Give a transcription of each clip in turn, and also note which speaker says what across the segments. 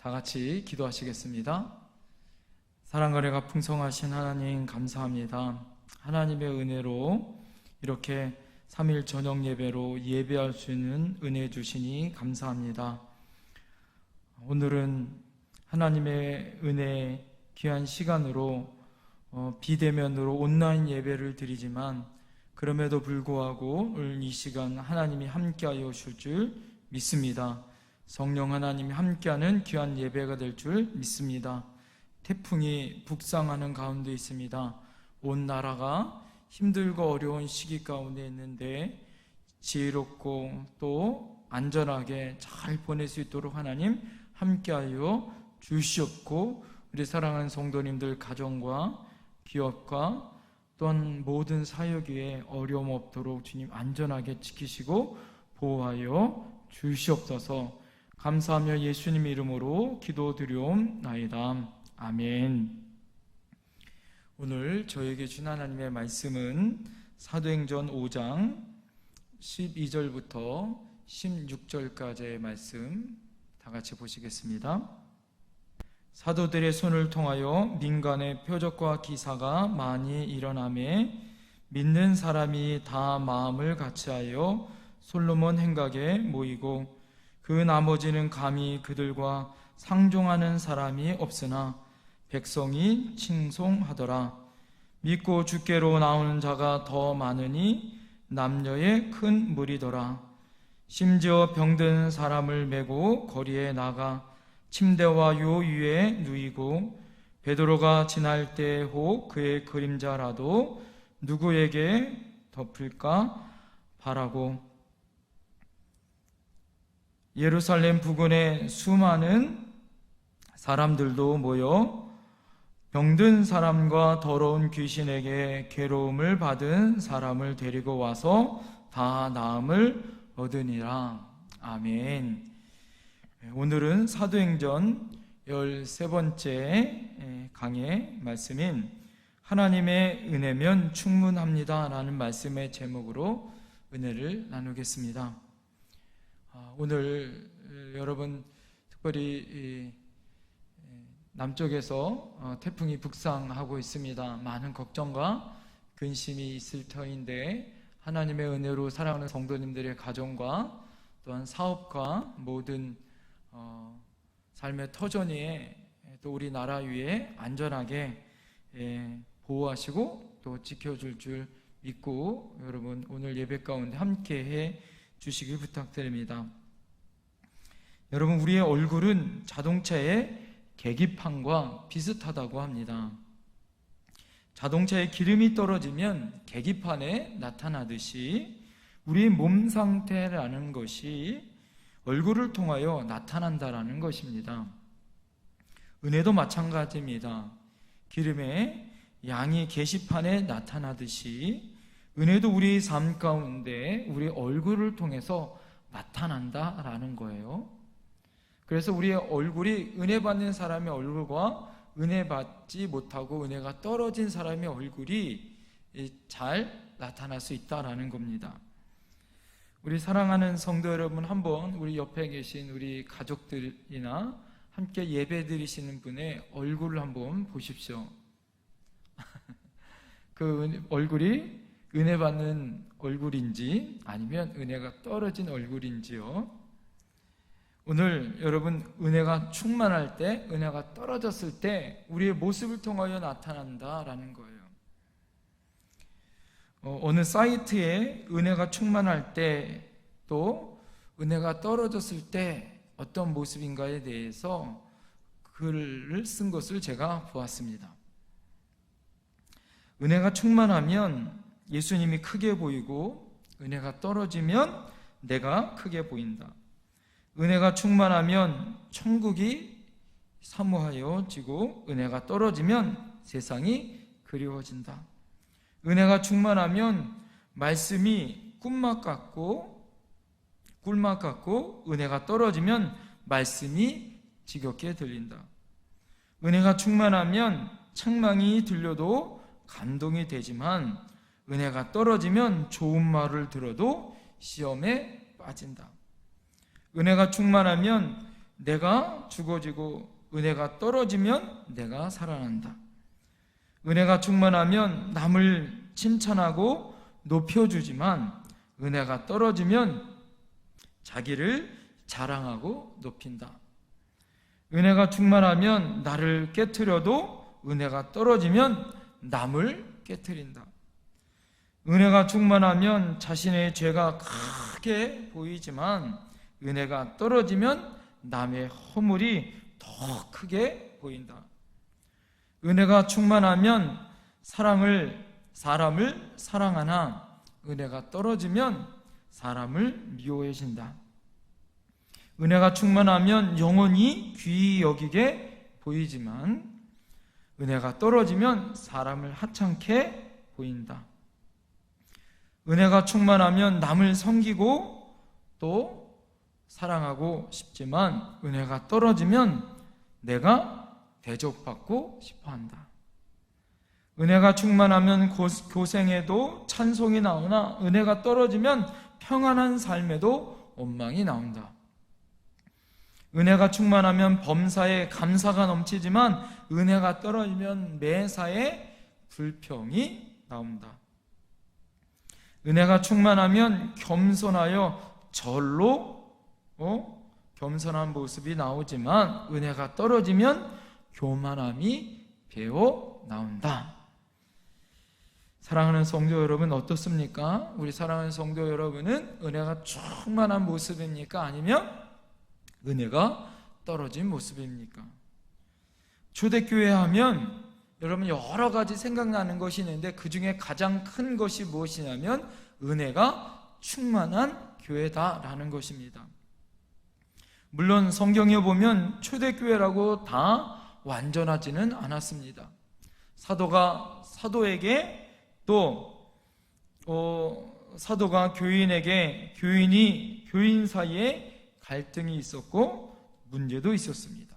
Speaker 1: 다 같이 기도하시겠습니다. 사랑과 은혜가 풍성하신 하나님 감사합니다. 하나님의 은혜로 이렇게 3일 저녁 예배로 예배할 수 있는 은혜 주시니 감사합니다. 오늘은 하나님의 은혜 귀한 시간으로 비대면으로 온라인 예배를 드리지만 그럼에도 불구하고 오늘 이 시간 하나님이 함께하여 주실 줄 믿습니다. 성령 하나님이 함께하는 귀한 예배가 될 줄 믿습니다. 태풍이 북상하는 가운데 있습니다. 온 나라가 힘들고 어려운 시기 가운데 있는데 지혜롭고 또 안전하게 잘 보낼 수 있도록 하나님 함께하여 주시옵고, 우리 사랑하는 성도님들 가정과 기업과 또한 모든 사역 위에 어려움 없도록 주님 안전하게 지키시고 보호하여 주시옵소서. 감사하며 예수님 이름으로 기도드리옵나이다. 아멘. 오늘 저에게 준 하나님의 말씀은 사도행전 5장 12절부터 16절까지의 말씀 다 같이 보시겠습니다. 사도들의 손을 통하여 민간의 표적과 기사가 많이 일어나매 믿는 사람이 다 마음을 같이하여 솔로몬 행각에 모이고 그 나머지는 감히 그들과 상종하는 사람이 없으나 백성이 칭송하더라. 믿고 주께로 나오는 자가 더 많으니 남녀의 큰 무리더라. 심지어 병든 사람을 메고 거리에 나가 침대와 요 위에 누이고 베드로가 지날 때 혹 그의 그림자라도 누구에게 덮을까 바라고, 예루살렘 부근에 수많은 사람들도 모여 병든 사람과 더러운 귀신에게 괴로움을 받은 사람을 데리고 와서 다 나음을 얻으니라. 아멘. 오늘은 사도행전 13번째 강의 말씀인 하나님의 은혜면 충분합니다 라는 말씀의 제목으로 은혜를 나누겠습니다. 오늘 여러분 특별히 남쪽에서 태풍이 북상하고 있습니다. 많은 걱정과 근심이 있을 터인데 하나님의 은혜로 사랑하는 성도님들의 가정과 또한 사업과 모든 삶의 터전위에 또 우리나라 위에 안전하게 보호하시고 또 지켜줄 줄 믿고 여러분 오늘 예배 가운데 함께해 주시길 부탁드립니다. 여러분, 우리의 얼굴은 자동차의 계기판과 비슷하다고 합니다. 자동차에 기름이 떨어지면 계기판에 나타나듯이 우리 몸 상태라는 것이 얼굴을 통하여 나타난다라는 것입니다. 은혜도 마찬가지입니다. 기름의 양이 게시판에 나타나듯이 은혜도 우리 삶 가운데 우리 얼굴을 통해서 나타난다라는 거예요. 그래서 우리의 얼굴이 은혜 받는 사람의 얼굴과 은혜 받지 못하고 은혜가 떨어진 사람의 얼굴이 잘 나타날 수 있다라는 겁니다. 우리 사랑하는 성도 여러분, 한번 우리 옆에 계신 우리 가족들이나 함께 예배 드리시는 분의 얼굴을 한번 보십시오. 그 얼굴이 은혜 받는 얼굴인지 아니면 은혜가 떨어진 얼굴인지요. 오늘 여러분, 은혜가 충만할 때, 은혜가 떨어졌을 때 우리의 모습을 통하여 나타난다라는 거예요. 어느 사이트에 은혜가 충만할 때 또 은혜가 떨어졌을 때 어떤 모습인가에 대해서 글을 쓴 것을 제가 보았습니다. 은혜가 충만하면 예수님이 크게 보이고 은혜가 떨어지면 내가 크게 보인다. 은혜가 충만하면 천국이 사모하여지고 은혜가 떨어지면 세상이 그리워진다. 은혜가 충만하면 말씀이 꿀맛 같고 은혜가 떨어지면 말씀이 지겹게 들린다. 은혜가 충만하면 책망이 들려도 감동이 되지만 은혜가 떨어지면 좋은 말을 들어도 시험에 빠진다. 은혜가 충만하면 내가 죽어지고 은혜가 떨어지면 내가 살아난다. 은혜가 충만하면 남을 칭찬하고 높여주지만 은혜가 떨어지면 자기를 자랑하고 높인다. 은혜가 충만하면 나를 깨트려도 은혜가 떨어지면 남을 깨트린다. 은혜가 충만하면 자신의 죄가 크게 보이지만 은혜가 떨어지면 남의 허물이 더 크게 보인다. 은혜가 충만하면 사람을 사랑하나 은혜가 떨어지면 사람을 미워해진다. 은혜가 충만하면 영원히 귀히 여기게 보이지만 은혜가 떨어지면 사람을 하찮게 보인다. 은혜가 충만하면 남을 섬기고 또 사랑하고 싶지만 은혜가 떨어지면 내가 대접받고 싶어한다. 은혜가 충만하면 고생에도 찬송이 나오나 은혜가 떨어지면 평안한 삶에도 원망이 나온다. 은혜가 충만하면 범사에 감사가 넘치지만 은혜가 떨어지면 매사에 불평이 나온다. 은혜가 충만하면 겸손하여 절로 겸손한 모습이 나오지만 은혜가 떨어지면 교만함이 배어 나온다. 사랑하는 성도 여러분, 어떻습니까? 우리 사랑하는 성도 여러분은 은혜가 충만한 모습입니까? 아니면 은혜가 떨어진 모습입니까? 초대교회 하면 여러분 여러 가지 생각나는 것이 있는데 그 중에 가장 큰 것이 무엇이냐면 은혜가 충만한 교회다라는 것입니다. 물론 성경에 보면 초대교회라고 다 완전하지는 않았습니다. 사도가 사도에게 또 사도가 교인에게, 교인이 교인 사이에 갈등이 있었고 문제도 있었습니다.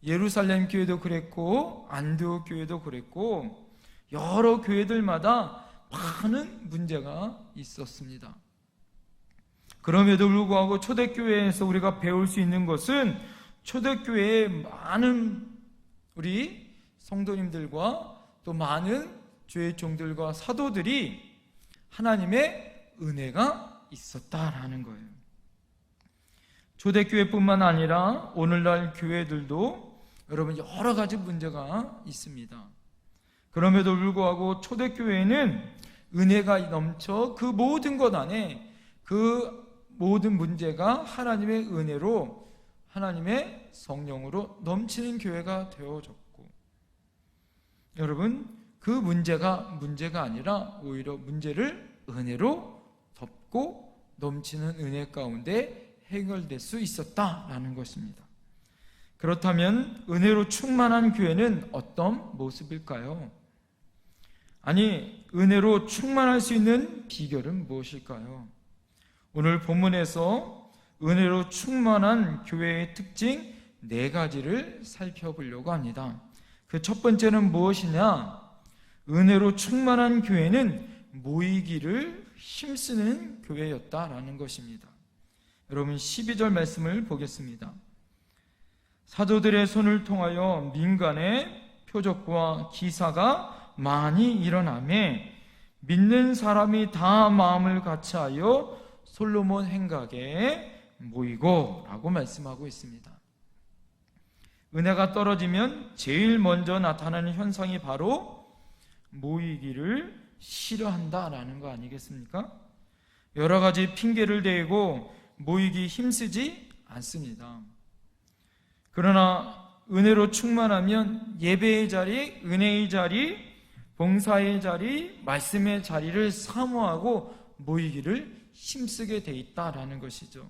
Speaker 1: 예루살렘 교회도 그랬고 안디옥 교회도 그랬고 여러 교회들마다 많은 문제가 있었습니다. 그럼에도 불구하고 초대교회에서 우리가 배울 수 있는 것은 초대교회의 많은 우리 성도님들과 또 많은 주의 종들과 사도들이 하나님의 은혜가 있었다라는 거예요. 초대교회뿐만 아니라 오늘날 교회들도 여러분 여러 가지 문제가 있습니다. 그럼에도 불구하고 초대교회는 은혜가 넘쳐 그 모든 것 안에 그 모든 문제가 하나님의 은혜로, 하나님의 성령으로 넘치는 교회가 되어졌고, 여러분 그 문제가 아니라 오히려 문제를 은혜로 덮고 넘치는 은혜 가운데 해결될 수 있었다라는 것입니다. 그렇다면 은혜로 충만한 교회는 어떤 모습일까요? 아니, 은혜로 충만할 수 있는 비결은 무엇일까요? 오늘 본문에서 은혜로 충만한 교회의 특징 4가지를 살펴보려고 합니다. 그 첫 번째는 무엇이냐? 은혜로 충만한 교회는 모이기를 힘쓰는 교회였다라는 것입니다. 여러분 12절 말씀을 보겠습니다. 사도들의 손을 통하여 민간의 표적과 기사가 많이 일어나매 믿는 사람이 다 마음을 같이하여 솔로몬 행각에 모이고 라고 말씀하고 있습니다. 은혜가 떨어지면 제일 먼저 나타나는 현상이 바로 모이기를 싫어한다라는 거 아니겠습니까? 여러 가지 핑계를 대고 모이기 힘쓰지 않습니다. 그러나 은혜로 충만하면 예배의 자리, 은혜의 자리, 봉사의 자리, 말씀의 자리를 사모하고 모이기를 힘쓰게 돼 있다라는 것이죠.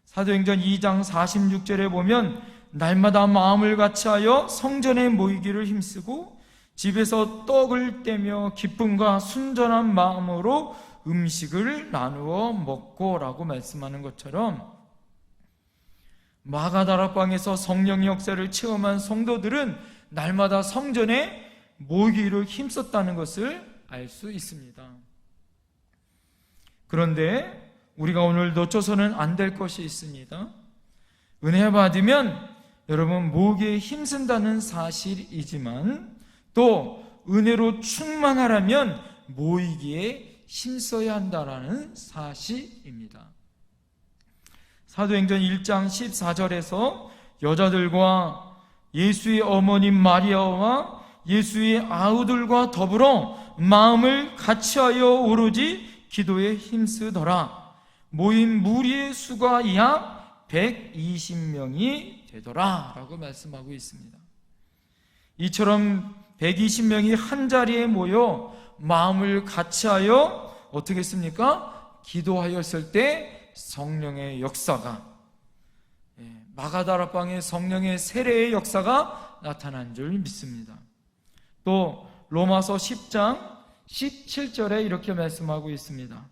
Speaker 1: 사도행전 2장 46절에 보면 날마다 마음을 같이하여 성전에 모이기를 힘쓰고 집에서 떡을 떼며 기쁨과 순전한 마음으로 음식을 나누어 먹고 라고 말씀하는 것처럼 마가다락방에서 성령의 역사를 체험한 성도들은 날마다 성전에 모이기를 힘썼다는 것을 알 수 있습니다. 그런데 우리가 오늘 놓쳐서는 안 될 것이 있습니다. 은혜 받으면 여러분 모기에 힘쓴다는 사실이지만 또 은혜로 충만하려면 모이기에 힘써야 한다는 사실입니다. 사도행전 1장 14절에서 여자들과 예수의 어머님 마리아와 예수의 아우들과 더불어 마음을 같이하여 오로지 기도에 힘쓰더라. 모인 무리의 수가 약 120명이 되더라 라고 말씀하고 있습니다. 이처럼 120명이 한 자리에 모여 마음을 같이하여 어떻게 했습니까? 기도하였을 때 성령의 역사가, 마가다락방의 성령의 세례의 역사가 나타난 줄 믿습니다. 또 로마서 10장 17절에 이렇게 말씀하고 있습니다.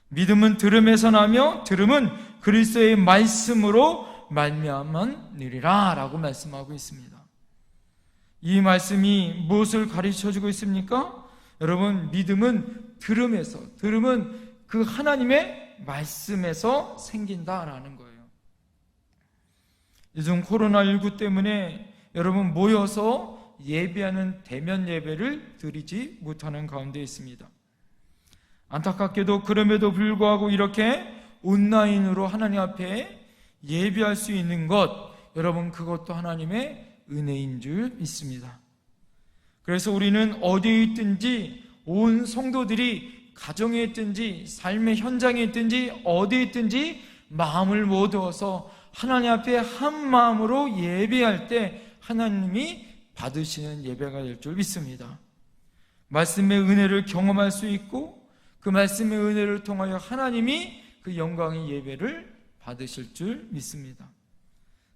Speaker 1: 믿음은 들음에서 나며 들음은 그리스도의 말씀으로 말미암았느니라 라고 말씀하고 있습니다. 이 말씀이 무엇을 가르쳐주고 있습니까? 여러분, 믿음은 들음에서, 들음은 그 하나님의 말씀에서 생긴다라는 거예요. 요즘 코로나19 때문에 여러분 모여서 예배하는 대면 예배를 드리지 못하는 가운데 있습니다. 안타깝게도 그럼에도 불구하고 이렇게 온라인으로 하나님 앞에 예배할 수 있는 것, 여러분 그것도 하나님의 은혜인 줄 믿습니다. 그래서 우리는 어디에 있든지 온 성도들이 가정에 있든지 삶의 현장에 있든지 어디에 있든지 마음을 모두어서 하나님 앞에 한 마음으로 예배할 때 하나님이 받으시는 예배가 될 줄 믿습니다. 말씀의 은혜를 경험할 수 있고 그 말씀의 은혜를 통하여 하나님이 그 영광의 예배를 받으실 줄 믿습니다.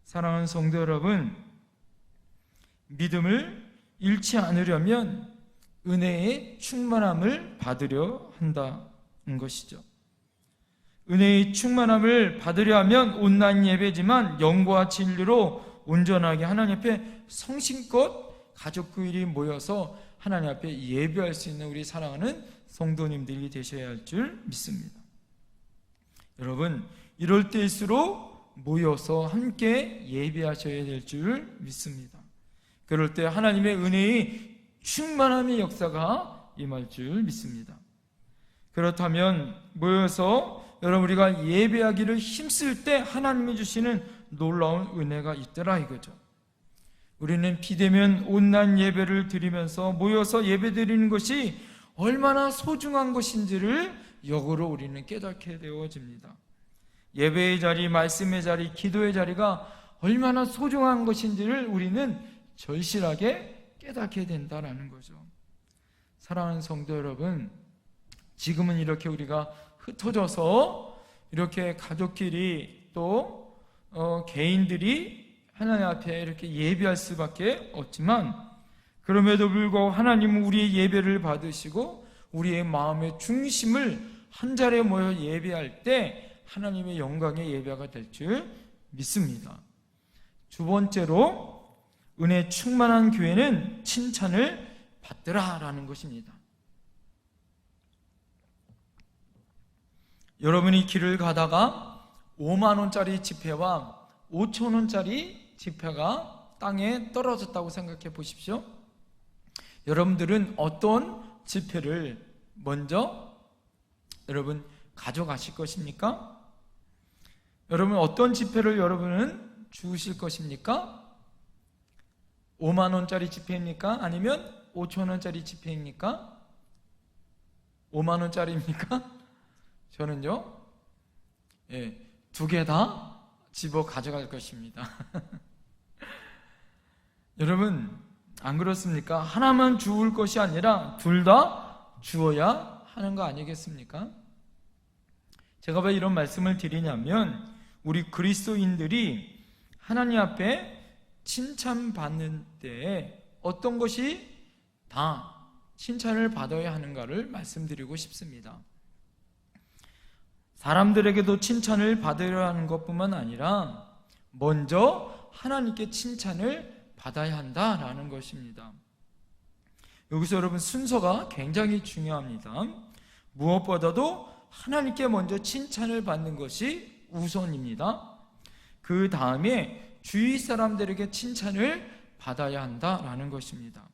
Speaker 1: 사랑하는 성도 여러분, 믿음을 잃지 않으려면 은혜의 충만함을 받으려 한다는 것이죠. 은혜의 충만함을 받으려 하면 온라인 예배지만 영과 진리로 온전하게 하나님 앞에 성심껏 가족끼리 모여서 하나님 앞에 예배할 수 있는 우리 사랑하는 성도님들이 되셔야 할 줄 믿습니다. 여러분, 이럴 때일수록 모여서 함께 예배하셔야 될 줄 믿습니다. 그럴 때 하나님의 은혜의 충만함의 역사가 임할 줄 믿습니다. 그렇다면 모여서 여러분 우리가 예배하기를 힘쓸 때 하나님이 주시는 놀라운 은혜가 있더라 이거죠. 우리는 비대면 온라인 예배를 드리면서 모여서 예배 드리는 것이 얼마나 소중한 것인지를 역으로 우리는 깨닫게 되어집니다. 예배의 자리, 말씀의 자리, 기도의 자리가 얼마나 소중한 것인지를 우리는 절실하게 깨닫게 된다는 거죠. 사랑하는 성도 여러분, 지금은 이렇게 우리가 흩어져서 이렇게 가족끼리 또 개인들이 하나님 앞에 이렇게 예배할 수밖에 없지만, 그럼에도 불구하고 하나님은 우리의 예배를 받으시고 우리의 마음의 중심을 한 자리에 모여 예배할 때 하나님의 영광의 예배가 될 줄 믿습니다. 두 번째로, 은혜 충만한 교회는 칭찬을 받더라라는 것입니다. 여러분이 길을 가다가 5만 원짜리 지폐와 5천 원짜리 지폐가 땅에 떨어졌다고 생각해 보십시오. 여러분들은 어떤 지폐를 먼저 여러분 가져가실 것입니까? 여러분 어떤 지폐를 여러분은 주우실 것입니까? 5만 원짜리 지폐입니까? 아니면 5천 원짜리 지폐입니까? 5만 원짜리입니까? 저는요, 두 개 다 집어 가져갈 것입니다. 여러분, 안 그렇습니까? 하나만 주울 것이 아니라 둘 다 주어야 하는 거 아니겠습니까? 제가 왜 이런 말씀을 드리냐면, 우리 그리스도인들이 하나님 앞에 칭찬받는 때에 어떤 것이 다 칭찬을 받아야 하는가를 말씀드리고 싶습니다. 사람들에게도 칭찬을 받으려 하는 것뿐만 아니라 먼저 하나님께 칭찬을 받아야 한다라는 것입니다. 여기서 여러분 순서가 굉장히 중요합니다. 무엇보다도 하나님께 먼저 칭찬을 받는 것이 우선입니다. 그 다음에 주위 사람들에게 칭찬을 받아야 한다라는 것입니다.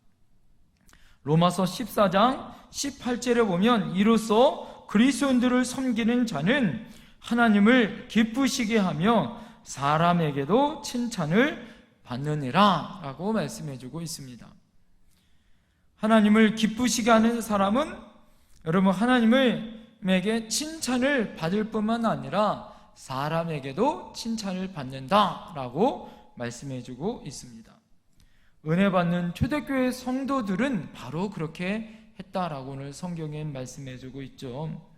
Speaker 1: 로마서 14장 18절에 보면 이로써 그리스도인들을 섬기는 자는 하나님을 기쁘시게 하며 사람에게도 칭찬을 받느니라 라고 말씀해주고 있습니다. 하나님을 기쁘시게 하는 사람은 여러분 하나님에게 칭찬을 받을 뿐만 아니라 사람에게도 칭찬을 받는다라고 말씀해주고 있습니다. 은혜 받는 초대교회 성도들은 바로 그렇게 했다라고 오늘 성경에 말씀해주고 있죠.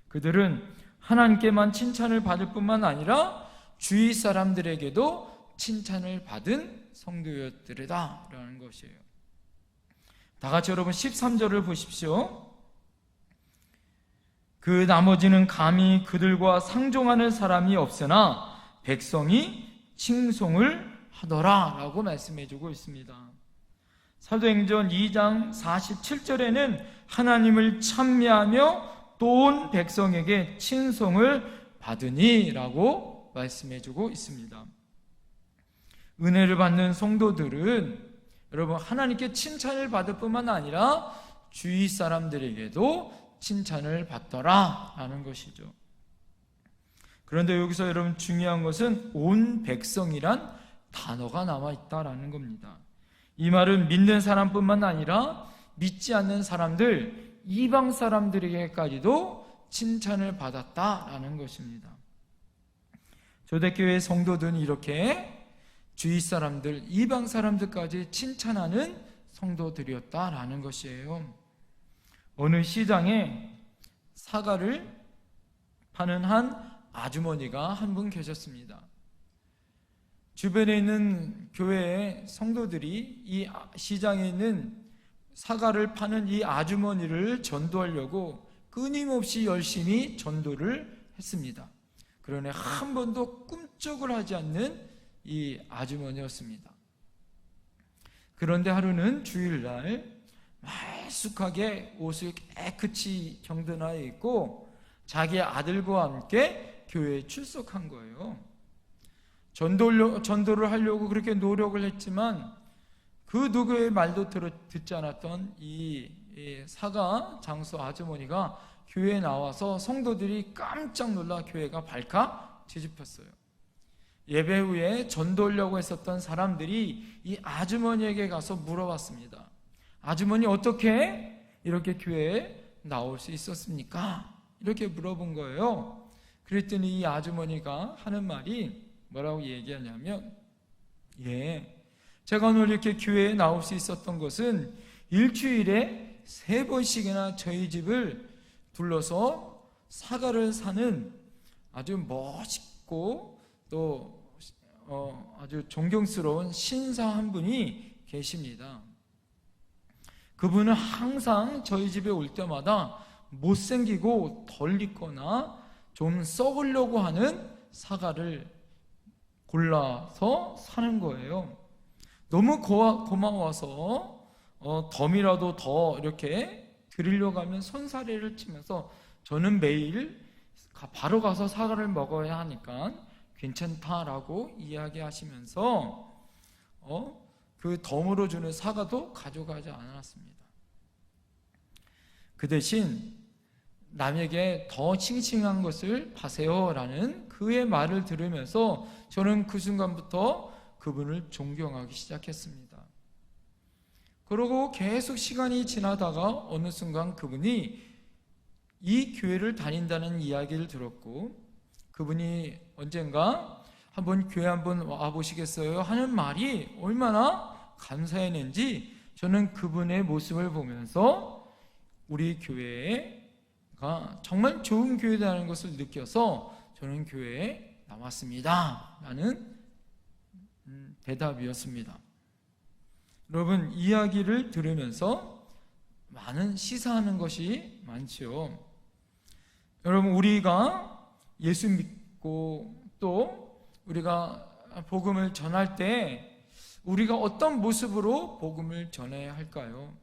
Speaker 1: 그들은 하나님께만 칭찬을 받을 뿐만 아니라 주위 사람들에게도 칭찬을 받은 성도였더라라는 것이에요. 다 같이 여러분 13절을 보십시오. 그 나머지는 감히 그들과 상종하는 사람이 없으나 백성이 칭송을 하더라 라고 말씀해주고 있습니다. 사도행전 2장 47절에는 하나님을 찬미하며 또 온 백성에게 칭송을 받으니 라고 말씀해주고 있습니다. 은혜를 받는 성도들은 여러분 하나님께 칭찬을 받을 뿐만 아니라 주위 사람들에게도 칭찬을 받더라 라는 것이죠. 그런데 여기서 여러분 중요한 것은 온 백성이란 단어가 남아있다라는 겁니다. 이 말은 믿는 사람뿐만 아니라 믿지 않는 사람들, 이방 사람들에게까지도 칭찬을 받았다라는 것입니다. 초대교회 성도들은 이렇게 주위 사람들, 이방 사람들까지 칭찬하는 성도들이었다라는 것이에요. 어느 시장에 사과를 파는 한 아주머니가 한 분 계셨습니다. 주변에 있는 교회의 성도들이 이 시장에 있는 사과를 파는 이 아주머니를 전도하려고 끊임없이 열심히 전도를 했습니다. 그러나 한 번도 꿈쩍을 하지 않는 이 아주머니였습니다. 그런데 하루는 주일날 말쑥하게 옷을 깨끗이 정돈하여 입고 자기 아들과 함께 교회에 출석한 거예요. 전도를 하려고 그렇게 노력을 했지만 그 누구의 말도 듣지 않았던 이 사가 장수 아주머니가 교회에 나와서 성도들이 깜짝 놀라 교회가 발칵 뒤집혔어요. 예배 후에 전도하려고 했었던 사람들이 이 아주머니에게 가서 물어봤습니다. 아주머니, 어떻게 이렇게 교회에 나올 수 있었습니까? 이렇게 물어본 거예요. 그랬더니 이 아주머니가 하는 말이 뭐라고 얘기하냐면, 제가 오늘 이렇게 교회에 나올 수 있었던 것은 일주일에 3번씩이나 저희 집을 둘러서 사과를 사는 아주 멋있고 또 아주 존경스러운 신사 한 분이 계십니다. 그분은 항상 저희 집에 올 때마다 못생기고 덜 익거나 좀 썩으려고 하는 사과를 골라서 사는 거예요. 너무 고마워서 덤이라도 더 이렇게 드리려고 하면 손사래를 치면서 저는 매일 바로 가서 사과를 먹어야 하니까 괜찮다라고 이야기하시면서 그 덤으로 주는 사과도 가져가지 않았습니다. 그 대신 남에게 더 싱싱한 것을 파세요라는 그의 말을 들으면서 저는 그 순간부터 그분을 존경하기 시작했습니다. 그러고 계속 시간이 지나다가 어느 순간 그분이 이 교회를 다닌다는 이야기를 들었고, 그분이 언젠가 한번 교회 한번 와보시겠어요? 하는 말이 얼마나 감사했는지 저는 그분의 모습을 보면서 우리 교회가 정말 좋은 교회라는 것을 느껴서 저는 교회에 나왔습니다 라는 대답이었습니다. 여러분, 이야기를 들으면서 많은 시사하는 것이 많죠. 여러분, 우리가 예수 믿고 또 우리가 복음을 전할 때 우리가 어떤 모습으로 복음을 전해야 할까요?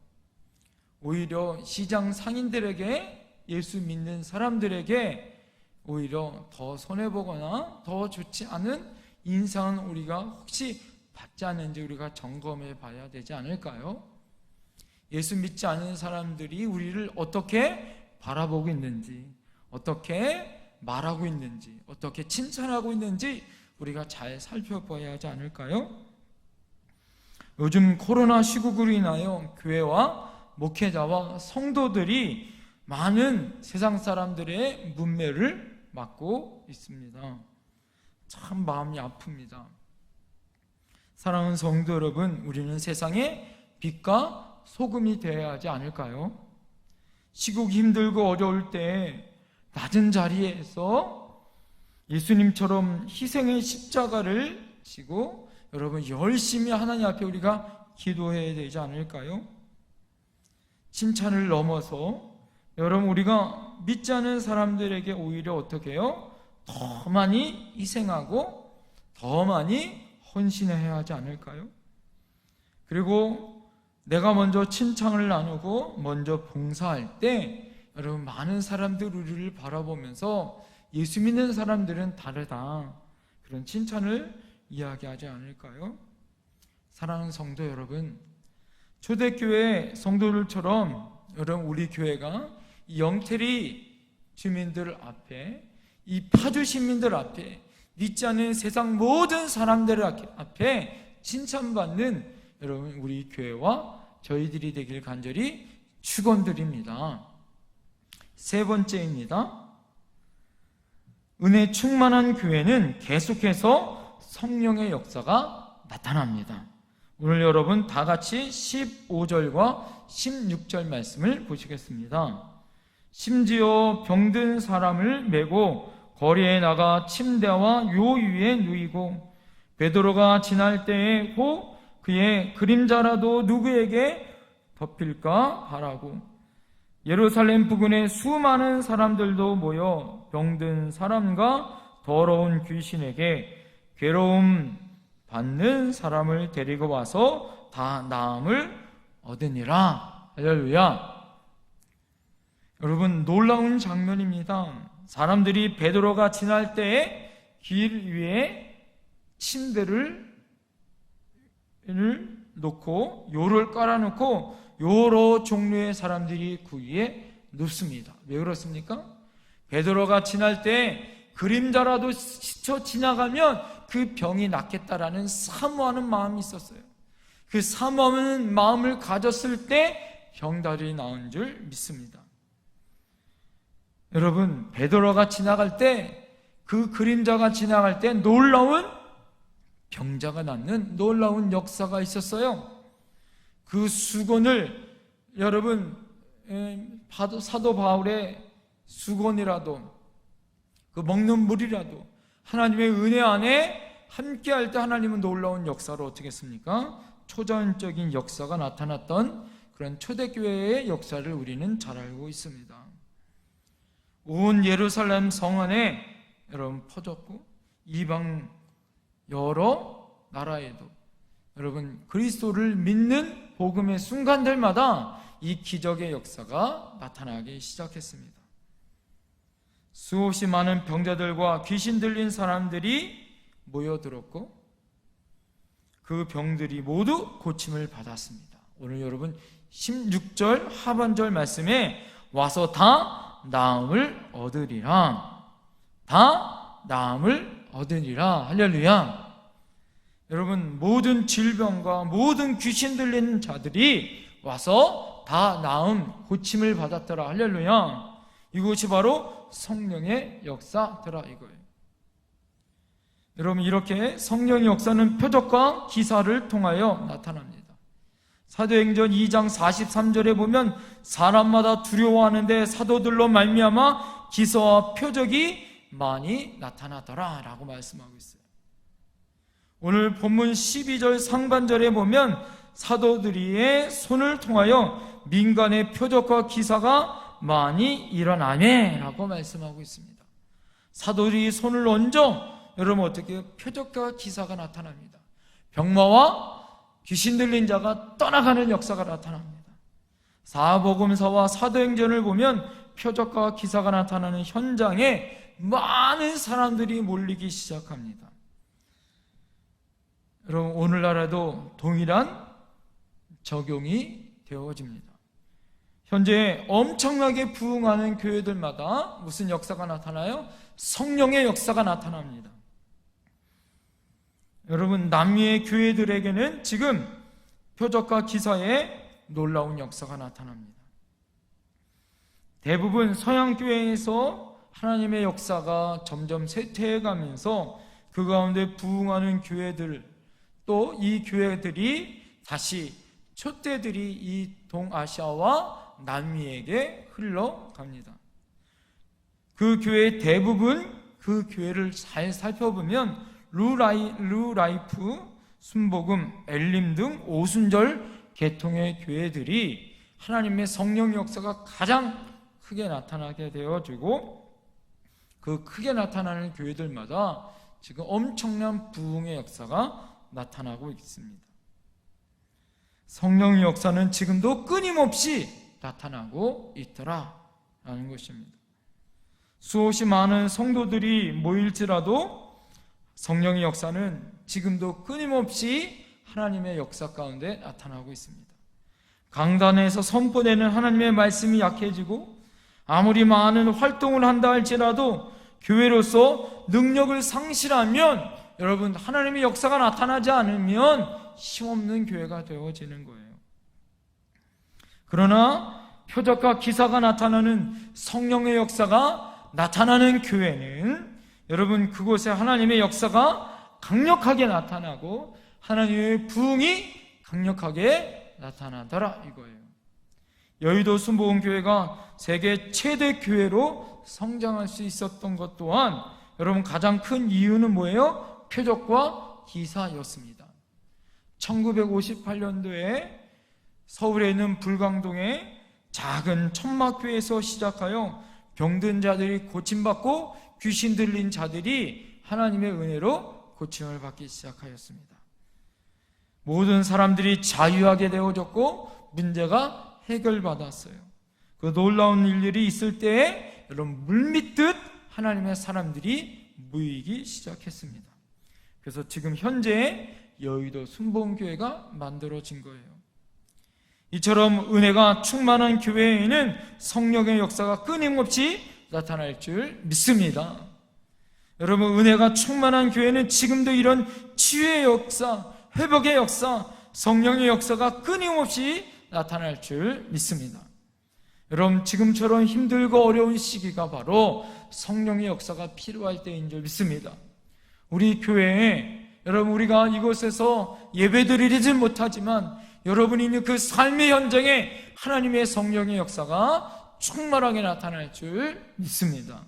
Speaker 1: 오히려 시장 상인들에게, 예수 믿는 사람들에게 오히려 더 손해보거나 더 좋지 않은 인상은 우리가 혹시 받지 않는지 우리가 점검해 봐야 되지 않을까요? 예수 믿지 않은 사람들이 우리를 어떻게 바라보고 있는지, 어떻게 말하고 있는지, 어떻게 칭찬하고 있는지 우리가 잘 살펴봐야 하지 않을까요? 요즘 코로나 시국으로 인하여 교회와 목회자와 성도들이 많은 세상 사람들의 문매를 맞고 있습니다. 참 마음이 아픕니다. 사랑하는 성도 여러분, 우리는 세상의 빛과 소금이 되어야 하지 않을까요? 시국이 힘들고 어려울 때 낮은 자리에서 예수님처럼 희생의 십자가를 지고 여러분 열심히 하나님 앞에 우리가 기도해야 되지 않을까요? 칭찬을 넘어서 여러분, 우리가 믿지 않은 사람들에게 오히려 어떻게 해요? 더 많이 희생하고 더 많이 헌신해야 하지 않을까요? 그리고 내가 먼저 칭찬을 나누고 먼저 봉사할 때 여러분, 많은 사람들 우리를 바라보면서 예수 믿는 사람들은 다르다, 그런 칭찬을 이야기하지 않을까요? 사랑하는 성도 여러분, 초대교회 성도들처럼 여러분, 우리 교회가 이 영태리 주민들 앞에, 이 파주 시민들 앞에, 믿지 않는 세상 모든 사람들 앞에 칭찬받는 여러분, 우리 교회와 저희들이 되길 간절히 축원드립니다. 세 번째입니다. 은혜 충만한 교회는 계속해서 성령의 역사가 나타납니다. 오늘 여러분 다 같이 15절과 16절 말씀을 보시겠습니다. 심지어 병든 사람을 메고 거리에 나가 침대와 요 위에 누이고 베드로가 지날 때에 혹 그의 그림자라도 누구에게 덮일까 하라고. 예루살렘 부근에 수많은 사람들도 모여 병든 사람과 더러운 귀신에게 괴로움 받는 사람을 데리고 와서 다 나음을 얻으니라. 할렐루야. 여러분, 놀라운 장면입니다. 사람들이 베드로가 지날 때에 길 위에 침대를 놓고 요를 깔아놓고 여러 종류의 사람들이 그 위에 눕습니다. 왜 그렇습니까? 베드로가 지날 때 그림자라도 스쳐 지나가면 그 병이 낫겠다라는 사모하는 마음이 있었어요. 그 사모하는 마음을 가졌을 때 병달이 나은 줄 믿습니다. 여러분, 베드로가 지나갈 때, 그 그림자가 지나갈 때 놀라운 병자가 낫는 놀라운 역사가 있었어요. 그 수건을 여러분, 사도 바울의 수건이라도, 그 먹는 물이라도 하나님의 은혜 안에 함께할 때 하나님은 놀라운 역사로 어떻게 했습니까? 초전적인 역사가 나타났던 그런 초대교회의 역사를 우리는 잘 알고 있습니다. 온 예루살렘 성 안에 여러분 퍼졌고, 이방 여러 나라에도 여러분 그리스도를 믿는 복음의 순간들마다 이 기적의 역사가 나타나기 시작했습니다. 수없이 많은 병자들과 귀신 들린 사람들이 모여들었고 그 병들이 모두 고침을 받았습니다. 오늘 여러분 16절 하반절 말씀에 와서 다 나음을 얻으리라. 다 나음을 얻으리라. 할렐루야. 여러분, 모든 질병과 모든 귀신 들린 자들이 와서 다 나음, 고침을 받았더라. 할렐루야. 이것이 바로 성령의 역사더라 이거예요. 여러분, 이렇게 성령의 역사는 표적과 기사를 통하여 나타납니다. 사도행전 2장 43절에 보면 사람마다 두려워하는데 사도들로 말미암아 기사와 표적이 많이 나타나더라 라고 말씀하고 있어요. 오늘 본문 12절 상반절에 보면 사도들의 손을 통하여 민간의 표적과 기사가 많이 일어나네 라고 말씀하고 있습니다. 사도들이 손을 얹어 여러분 어떻게 표적과 기사가 나타납니다. 병마와 귀신 들린 자가 떠나가는 역사가 나타납니다. 사복음서와 사도행전을 보면 표적과 기사가 나타나는 현장에 많은 사람들이 몰리기 시작합니다. 여러분, 오늘날에도 동일한 적용이 되어집니다. 현재 엄청나게 부흥하는 교회들마다 무슨 역사가 나타나요? 성령의 역사가 나타납니다. 여러분, 남미의 교회들에게는 지금 표적과 기사에 놀라운 역사가 나타납니다. 대부분 서양 교회에서 하나님의 역사가 점점 쇠퇴해가면서 그 가운데 부흥하는 교회들, 또 이 교회들이 다시 촛대들이 이 동아시아와 남미에게 흘러갑니다. 그 교회 대부분 그 교회를 잘 살펴보면 루라이프, 순복음, 엘림 등 오순절 계통의 교회들이 하나님의 성령 역사가 가장 크게 나타나게 되어지고 그 크게 나타나는 교회들마다 지금 엄청난 부흥의 역사가 나타나고 있습니다. 성령의 역사는 지금도 끊임없이 나타나고 있더라라는 것입니다. 수없이 많은 성도들이 모일지라도 성령의 역사는 지금도 끊임없이 하나님의 역사 가운데 나타나고 있습니다. 강단에서 선포되는 하나님의 말씀이 약해지고 아무리 많은 활동을 한다 할지라도 교회로서 능력을 상실하면 여러분 하나님의 역사가 나타나지 않으면 힘없는 교회가 되어지는 거예요. 그러나 표적과 기사가 나타나는 성령의 역사가 나타나는 교회는 여러분 그곳에 하나님의 역사가 강력하게 나타나고 하나님의 부흥이 강력하게 나타나더라 이거예요. 여의도 순복음교회가 세계 최대 교회로 성장할 수 있었던 것 또한 여러분 가장 큰 이유는 뭐예요? 표적과 기사였습니다. 1958년도에 서울에 있는 불광동의 작은 천막교회에서 시작하여 병든 자들이 고침받고 귀신 들린 자들이 하나님의 은혜로 고침을 받기 시작하였습니다. 모든 사람들이 자유하게 되어졌고 문제가 해결받았어요. 그 놀라운 일들이 있을 때에 여러분 물밀듯 하나님의 사람들이 모이기 시작했습니다. 그래서 지금 현재 여의도 순복음교회가 만들어진 거예요. 이처럼 은혜가 충만한 교회에는 성령의 역사가 끊임없이 나타날 줄 믿습니다. 여러분, 은혜가 충만한 교회는 지금도 이런 치유의 역사, 회복의 역사, 성령의 역사가 끊임없이 나타날 줄 믿습니다. 여러분, 지금처럼 힘들고 어려운 시기가 바로 성령의 역사가 필요할 때인 줄 믿습니다. 우리 교회에 여러분, 우리가 이곳에서 예배드리지 못하지만 여러분이 있는 그 삶의 현장에 하나님의 성령의 역사가 충만하게 나타날 줄 믿습니다.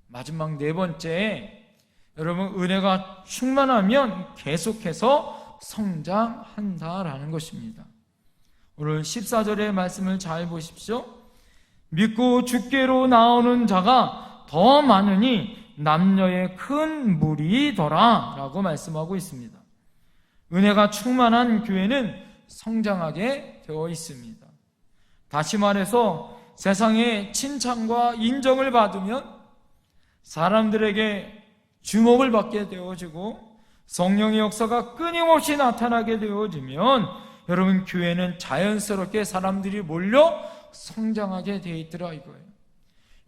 Speaker 1: 마지막 네 번째, 여러분, 은혜가 충만하면 계속해서 성장한다라는 것입니다. 오늘 14절의 말씀을 잘 보십시오. 믿고 주께로 나오는 자가 더 많으니 남녀의 큰 무리더라 라고 말씀하고 있습니다. 은혜가 충만한 교회는 성장하게 되어 있습니다. 다시 말해서 세상의 칭찬과 인정을 받으면 사람들에게 주목을 받게 되어지고 성령의 역사가 끊임없이 나타나게 되어지면 여러분, 교회는 자연스럽게 사람들이 몰려 성장하게 되어 있더라 이거예요.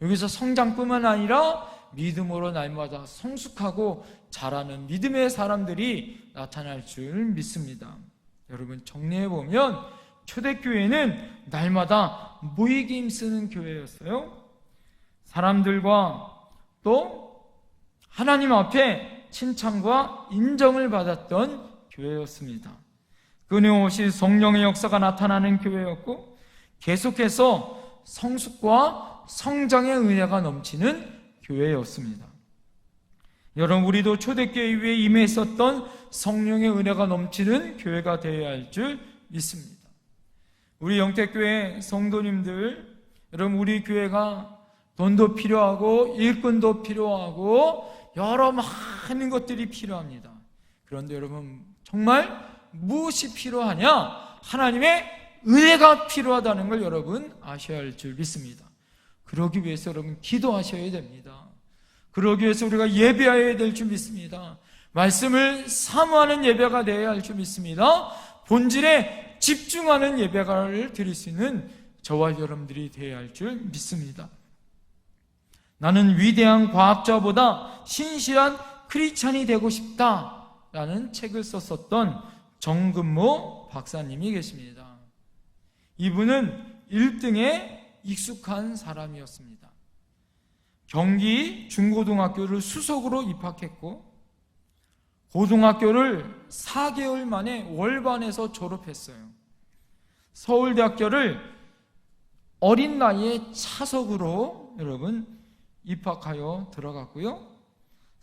Speaker 1: 여기서 성장뿐만 아니라 믿음으로 날마다 성숙하고 자라는 믿음의 사람들이 나타날 줄 믿습니다. 여러분, 정리해보면 초대교회는 날마다 모이기 힘쓰는 교회였어요. 사람들과 또 하나님 앞에 칭찬과 인정을 받았던 교회였습니다. 끊임없이 성령의 역사가 나타나는 교회였고 계속해서 성숙과 성장의 은혜가 넘치는 교회였습니다. 여러분, 우리도 초대교회에 임했었던 성령의 은혜가 넘치는 교회가 되어야 할 줄 믿습니다. 우리 영택교회 성도님들, 여러분, 우리 교회가 돈도 필요하고 일꾼도 필요하고 여러 많은 것들이 필요합니다. 그런데 여러분, 정말 무엇이 필요하냐? 하나님의 은혜가 필요하다는 걸 여러분 아셔야 할 줄 믿습니다. 그러기 위해서 여러분 기도하셔야 됩니다. 그러기 위해서 우리가 예배해야 될 줄 믿습니다. 말씀을 사모하는 예배가 되어야 할 줄 믿습니다. 본질에 집중하는 예배를 드릴 수 있는 저와 여러분들이 되어야 할 줄 믿습니다. 나는 위대한 과학자보다 신실한 크리스찬이 되고 싶다라는 책을 썼었던 정근모 박사님이 계십니다. 이분은 1등에 익숙한 사람이었습니다. 경기 중고등학교를 수석으로 입학했고 고등학교를 4개월 만에 월반에서 졸업했어요. 서울대학교를 어린 나이에 차석으로 여러분 입학하여 들어갔고요.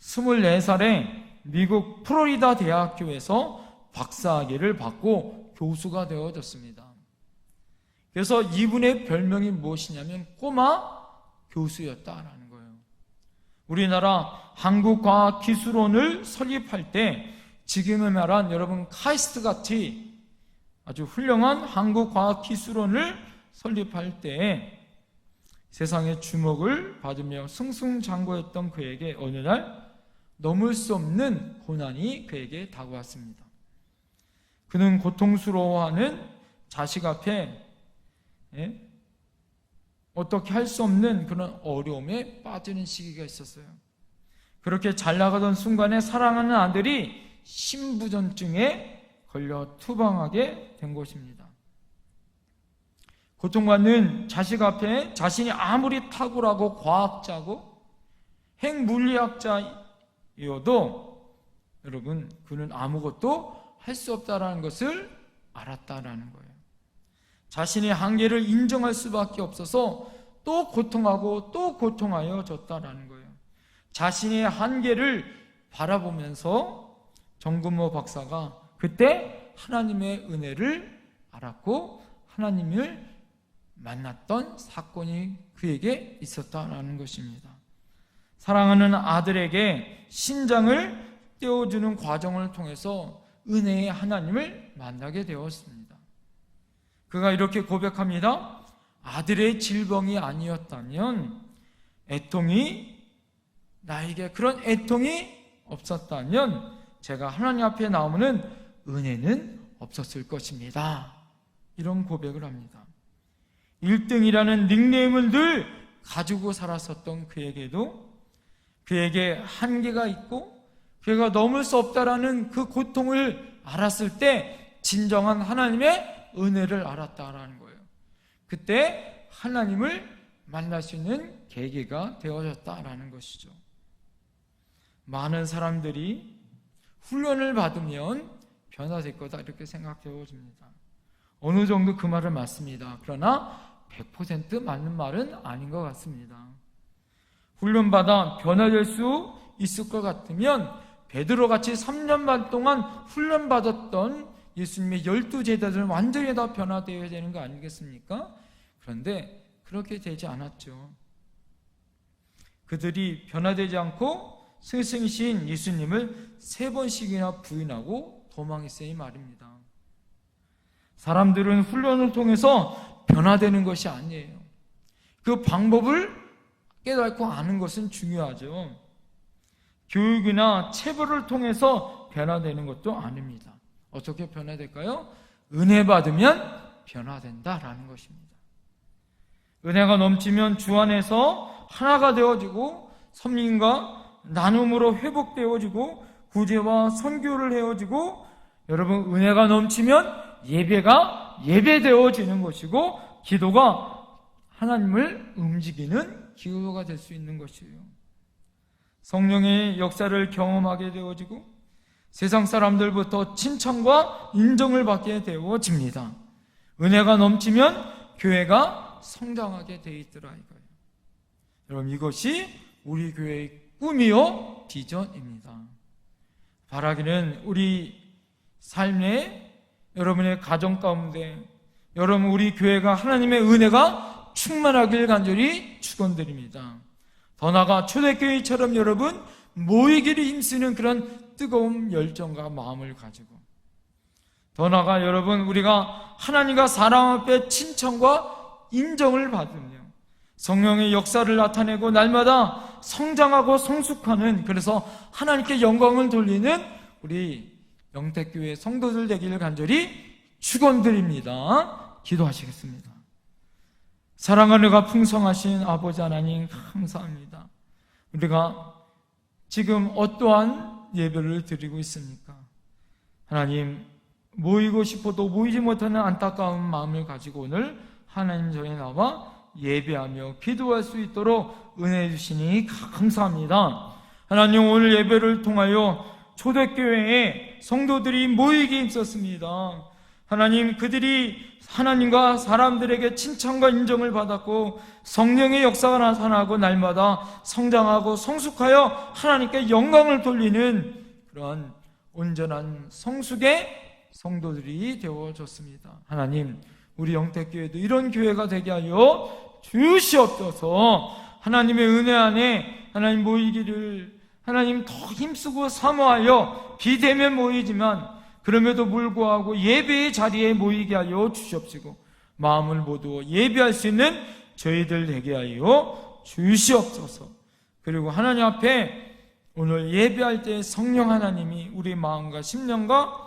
Speaker 1: 24살에 미국 플로리다 대학교에서 박사학위를 받고 교수가 되어졌습니다. 그래서 이분의 별명이 무엇이냐면 꼬마 교수였다라는 거예요. 우리나라 한국과학기술원을 설립할 때 지금의 말한 여러분 카이스트같이 아주 훌륭한 한국과학기술원을 설립할 때 세상의 주목을 받으며 승승장구했던 그에게 어느 날 넘을 수 없는 고난이 그에게 다가왔습니다. 그는 고통스러워하는 자식 앞에 어떻게 할 수 없는 그런 어려움에 빠지는 시기가 있었어요. 그렇게 잘 나가던 순간에 사랑하는 아들이 신부전증에 걸려 투병하게 된 것입니다. 고통받는 자식 앞에 자신이 아무리 탁월하고 과학자고 핵물리학자여도 여러분 그는 아무것도 할 수 없다라는 것을 알았다라는 거예요. 자신의 한계를 인정할 수밖에 없어서 또 고통하고 또 고통하여 졌다라는 거예요. 자신의 한계를 바라보면서 정근모 박사가 그때 하나님의 은혜를 알았고 하나님을 만났던 사건이 그에게 있었다라는 것입니다. 사랑하는 아들에게 신장을 떼어주는 과정을 통해서 은혜의 하나님을 만나게 되었습니다. 그가 이렇게 고백합니다. 아들의 질병이 아니었다면, 나에게 그런 애통이 없었다면 제가 하나님 앞에 나오는 은혜는 없었을 것입니다. 이런 고백을 합니다. 1등이라는 닉네임을 늘 가지고 살았었던 그에게도 그에게 한계가 있고 그가 넘을 수 없다라는 그 고통을 알았을 때 진정한 하나님의 은혜를 알았다라는 거예요. 그때 하나님을 만날 수 있는 계기가 되어졌다라는 것이죠. 많은 사람들이 훈련을 받으면 변화될 거다 이렇게 생각되어집니다. 어느 정도 그 말은 맞습니다. 그러나 100% 맞는 말은 아닌 것 같습니다. 훈련받아 변화될 수 있을 것 같으면 베드로같이 3년 반 동안 훈련받았던 예수님의 12제자들은 완전히 다 변화되어야 되는 거 아니겠습니까? 그런데 그렇게 되지 않았죠. 그들이 변화되지 않고 스승이신 예수님을 3번씩이나 부인하고 도망했어요, 이 말입니다. 사람들은 훈련을 통해서 변화되는 것이 아니에요. 그 방법을 깨닫고 아는 것은 중요하죠. 교육이나 체벌을 통해서 변화되는 것도 아닙니다. 어떻게 변화될까요? 은혜 받으면 변화된다라는 것입니다. 은혜가 넘치면 주 안에서 하나가 되어지고 섬김과 나눔으로 회복되어지고 구제와 선교를 해어지고, 여러분 은혜가 넘치면 예배가 예배되어지는 것이고 기도가 하나님을 움직이는 기도가 될 수 있는 것이에요. 성령의 역사를 경험하게 되어지고 세상 사람들부터 칭찬과 인정을 받게 되어집니다. 은혜가 넘치면 교회가 성장하게 되어 있더라 이거예요. 여러분 이것이 우리 교회의 꿈이요 비전입니다. 바라기는 우리 삶의 여러분의 가정 가운데 여러분 우리 교회가 하나님의 은혜가 충만하길 간절히 축원드립니다. 더 나아가 초대교회처럼 여러분 모이기를 힘쓰는 그런 뜨거운 열정과 마음을 가지고, 더 나아가 여러분 우리가 하나님과 사람 앞에 칭찬과 인정을 받으며 성령의 역사를 나타내고 날마다 성장하고 성숙하는, 그래서 하나님께 영광을 돌리는 우리 영택교회 성도들 되기를 간절히 축원드립니다. 기도하시겠습니다. 사랑하는 가 풍성하신 아버지 하나님 감사합니다. 우리가 지금 어떠한 예배를 드리고 있습니까? 하나님, 모이고 싶어도 모이지 못하는 안타까운 마음을 가지고 오늘 하나님 전에 나와 예배하며 기도할 수 있도록 은혜해 주시니 감사합니다. 하나님, 오늘 예배를 통하여 초대교회에 성도들이 모이기 힘썼습니다. 하나님, 그들이 하나님과 사람들에게 칭찬과 인정을 받았고 성령의 역사가 나타나고 날마다 성장하고 성숙하여 하나님께 영광을 돌리는 그런 온전한 성숙의 성도들이 되어졌습니다. 하나님, 우리 영택교회도 이런 교회가 되게 하여 주시옵소서. 하나님의 은혜 안에 하나님 모이기를 하나님 더 힘쓰고 사모하여 비대면 모이지만 그럼에도 불구하고 예배의 자리에 모이게 하여 주시옵시고 마음을 모두 예배할 수 있는 저희들 되게 하여 주시옵소서. 그리고 하나님 앞에 오늘 예배할 때 성령 하나님이 우리 마음과 심령과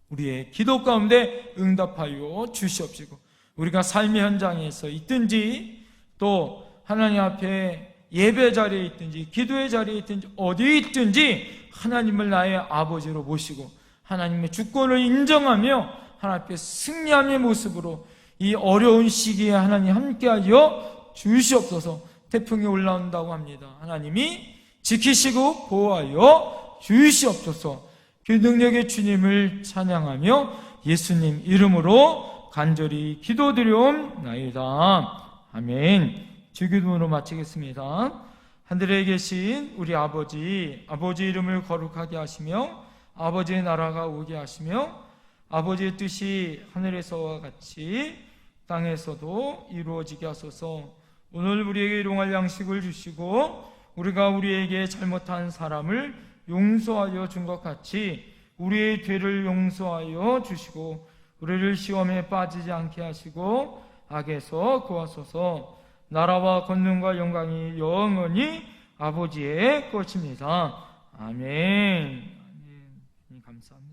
Speaker 1: 우리의 기도 가운데 응답하여 주시옵시고, 우리가 삶의 현장에서 있든지 또 하나님 앞에 예배 자리에 있든지 기도의 자리에 있든지 어디에 있든지 하나님을 나의 아버지로 모시고 하나님의 주권을 인정하며 하나님 앞에 승리함의 모습으로 이 어려운 시기에 하나님 함께하여 주시옵소서. 태풍이 올라온다고 합니다. 하나님이 지키시고 보호하여 주시옵소서. 그 능력의 주님을 찬양하며 예수님 이름으로 간절히 기도드리옵나이다. 아멘. 주기도문으로 마치겠습니다. 하늘에 계신 우리 아버지 이름을 거룩하게 하시며 아버지의 나라가 오게 하시며 아버지의 뜻이 하늘에서와 같이 땅에서도 이루어지게 하소서. 오늘 우리에게 일용할 양식을 주시고 우리가 우리에게 잘못한 사람을 용서하여 준 것 같이 우리의 죄를 용서하여 주시고 우리를 시험에 빠지지 않게 하시고 악에서 구하소서. 나라와 권능과 영광이 영원히 아버지의 것입니다. 아멘. 감사합니다.